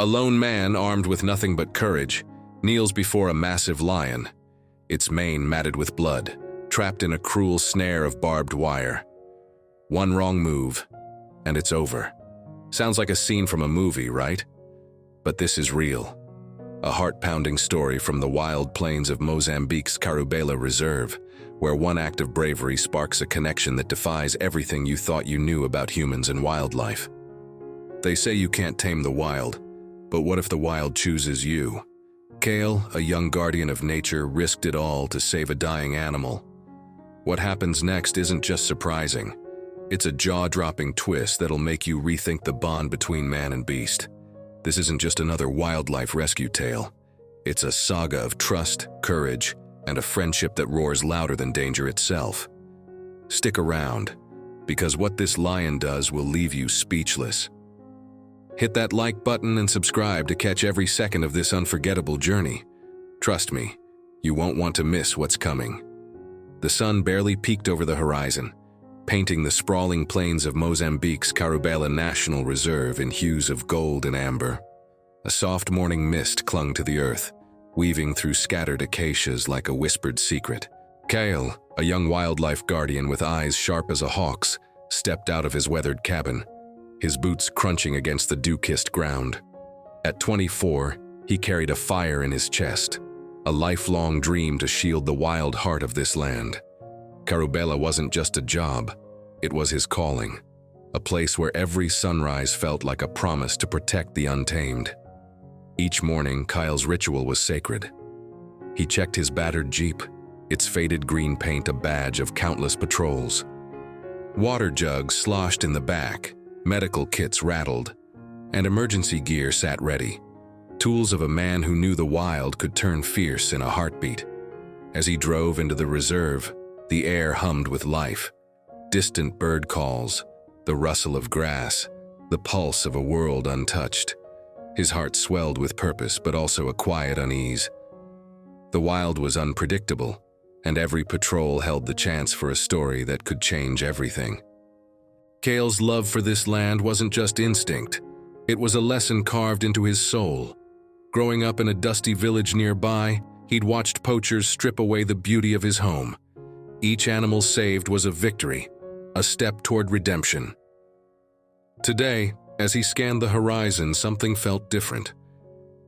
A lone man, armed with nothing but courage, kneels before a massive lion, its mane matted with blood, trapped in a cruel snare of barbed wire. One wrong move, and it's over. Sounds like a scene from a movie, right? But this is real. A heart-pounding story from the wild plains of Mozambique's Karubela Reserve, where one act of bravery sparks a connection that defies everything you thought you knew about humans and wildlife. They say you can't tame the wild, but what if the wild chooses you? Kael, a young guardian of nature, risked it all to save a dying animal. What happens next isn't just surprising. It's a jaw-dropping twist that'll make you rethink the bond between man and beast. This isn't just another wildlife rescue tale. It's a saga of trust, courage, and a friendship that roars louder than danger itself. Stick around, because what this lion does will leave you speechless. Hit that like button and subscribe to catch every second of this unforgettable journey. Trust me, you won't want to miss what's coming. The sun barely peeked over the horizon, painting the sprawling plains of Mozambique's Karubela National Reserve in hues of gold and amber. A soft morning mist clung to the earth, weaving through scattered acacias like a whispered secret. Kael, a young wildlife guardian with eyes sharp as a hawk's, stepped out of his weathered cabin, his boots crunching against the dew-kissed ground. At 24, he carried a fire in his chest, a lifelong dream to shield the wild heart of this land. Karubela wasn't just a job, it was his calling, a place where every sunrise felt like a promise to protect the untamed. Each morning, Kael's ritual was sacred. He checked his battered Jeep, its faded green paint a badge of countless patrols. Water jugs sloshed in the back, medical kits rattled, and emergency gear sat ready, tools of a man who knew the wild could turn fierce in a heartbeat. As he drove into the reserve, the air hummed with life. Distant bird calls, the rustle of grass, the pulse of a world untouched. His heart swelled with purpose, but also a quiet unease. The wild was unpredictable, and every patrol held the chance for a story that could change everything. Kael's love for this land wasn't just instinct. It was a lesson carved into his soul. Growing up in a dusty village nearby, he'd watched poachers strip away the beauty of his home. Each animal saved was a victory, a step toward redemption. Today, as he scanned the horizon, something felt different.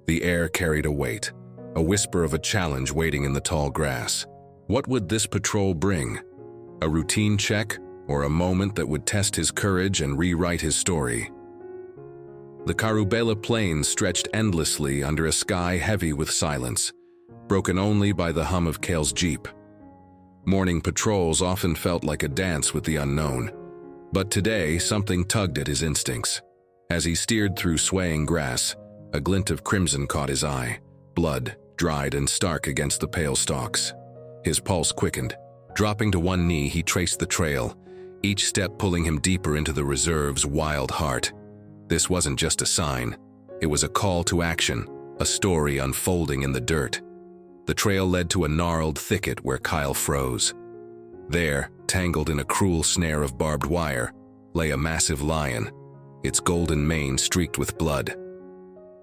The air carried a weight, a whisper of a challenge waiting in the tall grass. What would this patrol bring? A routine check, or a moment that would test his courage and rewrite his story? The Karubela plains stretched endlessly under a sky heavy with silence, broken only by the hum of Kael's Jeep. Morning patrols often felt like a dance with the unknown, but today something tugged at his instincts. As he steered through swaying grass, a glint of crimson caught his eye, blood dried and stark against the pale stalks. His pulse quickened. Dropping to one knee, he traced the trail, each step pulling him deeper into the reserve's wild heart. This wasn't just a sign, it was a call to action, a story unfolding in the dirt. The trail led to a gnarled thicket where Kael froze. There, tangled in a cruel snare of barbed wire, lay a massive lion, its golden mane streaked with blood.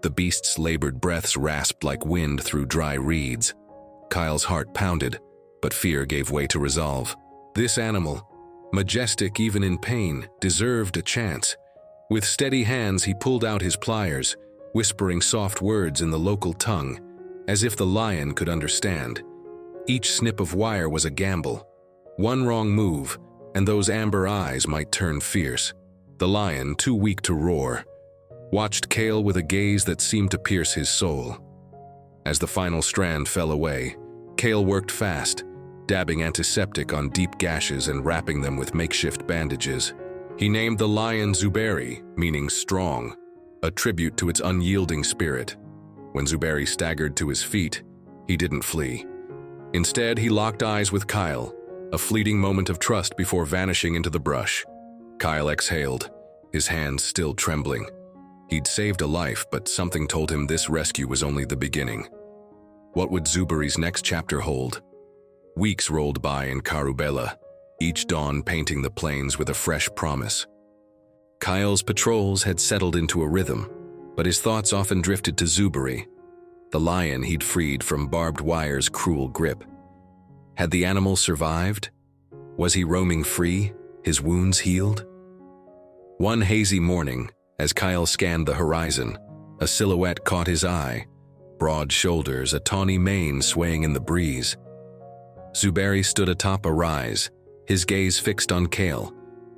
The beast's labored breaths rasped like wind through dry reeds. Kael's heart pounded, but fear gave way to resolve. This animal, majestic even in pain, deserved a chance. With steady hands, he pulled out his pliers, whispering soft words in the local tongue, as if the lion could understand. Each snip of wire was a gamble. One wrong move, and those amber eyes might turn fierce. The lion, too weak to roar, watched Kael with a gaze that seemed to pierce his soul. As the final strand fell away, Kael worked fast, dabbing antiseptic on deep gashes and wrapping them with makeshift bandages. He named the lion Zuberi, meaning strong, a tribute to its unyielding spirit. When Zuberi staggered to his feet, he didn't flee. Instead, he locked eyes with Kael, a fleeting moment of trust before vanishing into the brush. Kael exhaled, his hands still trembling. He'd saved a life, but something told him this rescue was only the beginning. What would Zuberi's next chapter hold? Weeks rolled by in Karubela, each dawn painting the plains with a fresh promise. Kael's patrols had settled into a rhythm, But his thoughts often drifted to Zuberi, the lion he'd freed from barbed wire's cruel grip. Had the animal survived? Was he roaming free, his wounds healed? One hazy morning, as Kael scanned the horizon, a silhouette caught his eye, broad shoulders, a tawny mane swaying in the breeze. Zuberi stood atop a rise, his gaze fixed on Kael,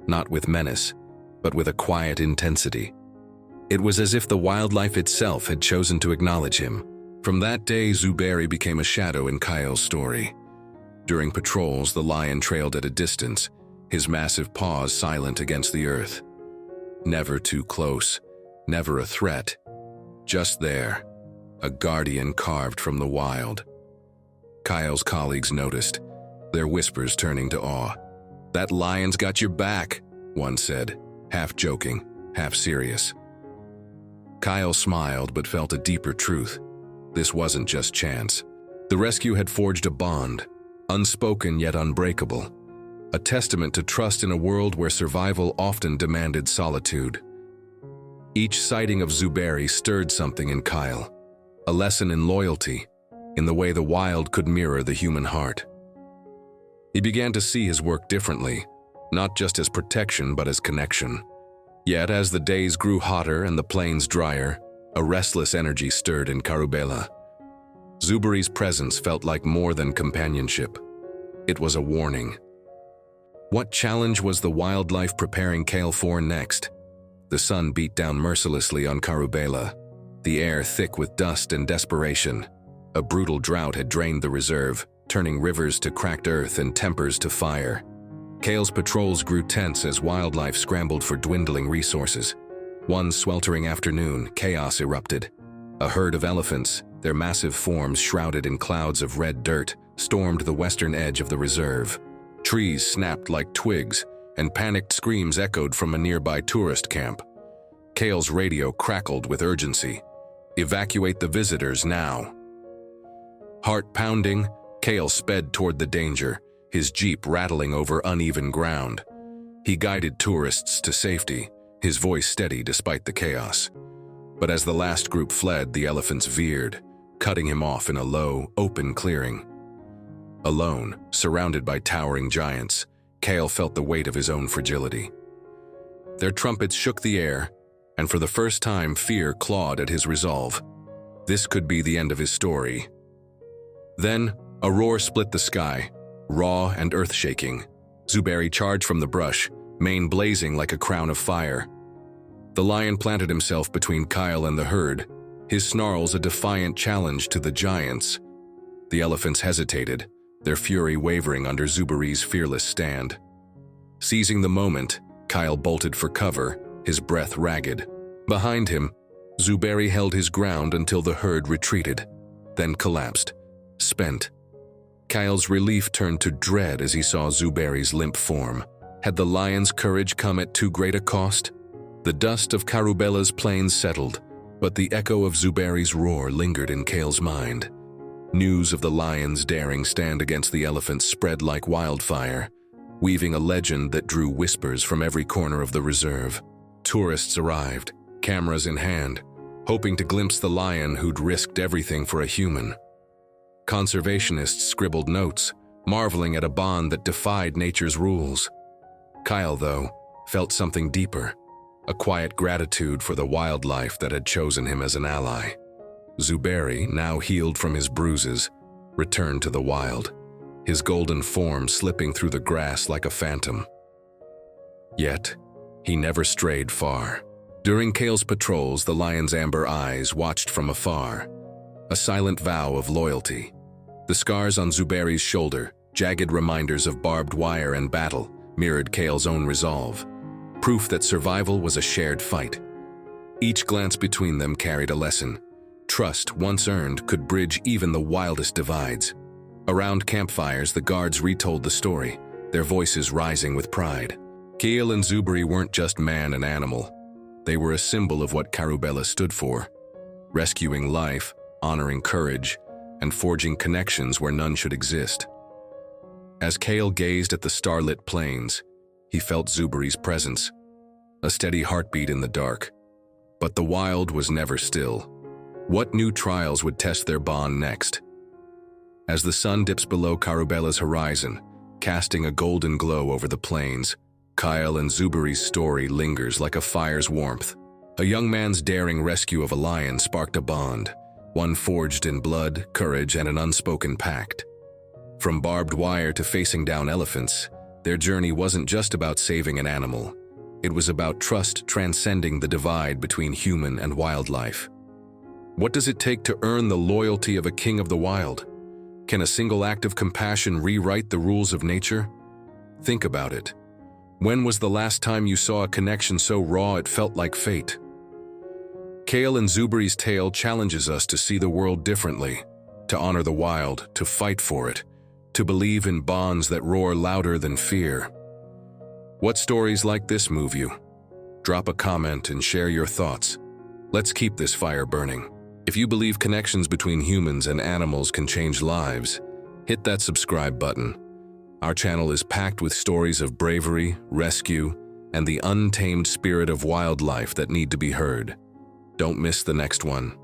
not with menace, but with a quiet intensity. It was as if the wildlife itself had chosen to acknowledge him. From that day, Zuberi became a shadow in Kael's story. During patrols, the lion trailed at a distance, his massive paws silent against the earth. Never too close, never a threat. Just there, a guardian carved from the wild. Kael's colleagues noticed, their whispers turning to awe. "That lion's got your back," one said, half joking, half serious. Kael smiled but felt a deeper truth. This wasn't just chance. The rescue had forged a bond, unspoken yet unbreakable, a testament to trust in a world where survival often demanded solitude. Each sighting of Zuberi stirred something in Kael, a lesson in loyalty, in the way the wild could mirror the human heart. He began to see his work differently, not just as protection but as connection. Yet as the days grew hotter and the plains drier, a restless energy stirred in Karubela. Zuberi's presence felt like more than companionship. It was a warning. What challenge was the wildlife preparing Kael for next? The sun beat down mercilessly on Karubela, the air thick with dust and desperation. A brutal drought had drained the reserve, turning rivers to cracked earth and tempers to fire. Kael's patrols grew tense as wildlife scrambled for dwindling resources. One sweltering afternoon, chaos erupted. A herd of elephants, their massive forms shrouded in clouds of red dirt, stormed the western edge of the reserve. Trees snapped like twigs, and panicked screams echoed from a nearby tourist camp. Kael's radio crackled with urgency. "Evacuate the visitors now." Heart pounding, Kael sped toward the danger, his jeep rattling over uneven ground. He guided tourists to safety, his voice steady despite the chaos. But as the last group fled, the elephants veered, cutting him off in a low, open clearing. Alone, surrounded by towering giants, Kael felt the weight of his own fragility. Their trumpets shook the air, and for the first time fear clawed at his resolve. This could be the end of his story. Then, a roar split the sky, raw and earth-shaking. Zuberi charged from the brush, mane blazing like a crown of fire. The lion planted himself between Kael and the herd, his snarls a defiant challenge to the giants. The elephants hesitated, their fury wavering under Zuberi's fearless stand. Seizing the moment, Kael bolted for cover, his breath ragged. Behind him, Zuberi held his ground until the herd retreated, then collapsed, spent. Kael's relief turned to dread as he saw Zuberi's limp form. Had the lion's courage come at too great a cost? The dust of Karubela's plains settled, but the echo of Zuberi's roar lingered in Kael's mind. News of the lion's daring stand against the elephants spread like wildfire, weaving a legend that drew whispers from every corner of the reserve. Tourists arrived, cameras in hand, hoping to glimpse the lion who'd risked everything for a human. Conservationists scribbled notes, marveling at a bond that defied nature's rules. Kael, though, felt something deeper, a quiet gratitude for the wildlife that had chosen him as an ally. Zuberi, now healed from his bruises, returned to the wild, his golden form slipping through the grass like a phantom. Yet, he never strayed far. During Kael's patrols, the lion's amber eyes watched from afar, a silent vow of loyalty. The scars on Zuberi's shoulder, jagged reminders of barbed wire and battle, mirrored Kael's own resolve, proof that survival was a shared fight. Each glance between them carried a lesson. Trust, once earned, could bridge even the wildest divides. Around campfires, the guards retold the story, their voices rising with pride. Kael and Zuberi weren't just man and animal. They were a symbol of what Karubela stood for: rescuing life, honoring courage, and forging connections where none should exist. As Kael gazed at the starlit plains, he felt Zuberi's presence, a steady heartbeat in the dark. But the wild was never still. What new trials would test their bond next? As the sun dips below Karubela's horizon, casting a golden glow over the plains, Kael and Zuberi's story lingers like a fire's warmth. A young man's daring rescue of a lion sparked a bond, one forged in blood, courage, and an unspoken pact. From barbed wire to facing down elephants, their journey wasn't just about saving an animal. It was about trust transcending the divide between human and wildlife. What does it take to earn the loyalty of a king of the wild? Can a single act of compassion rewrite the rules of nature? Think about it. When was the last time you saw a connection so raw it felt like fate? Kael and Zuberi's tale challenges us to see the world differently, to honor the wild, to fight for it, to believe in bonds that roar louder than fear. What stories like this move you? Drop a comment and share your thoughts. Let's keep this fire burning. If you believe connections between humans and animals can change lives, hit that subscribe button. Our channel is packed with stories of bravery, rescue, and the untamed spirit of wildlife that need to be heard. Don't miss the next one.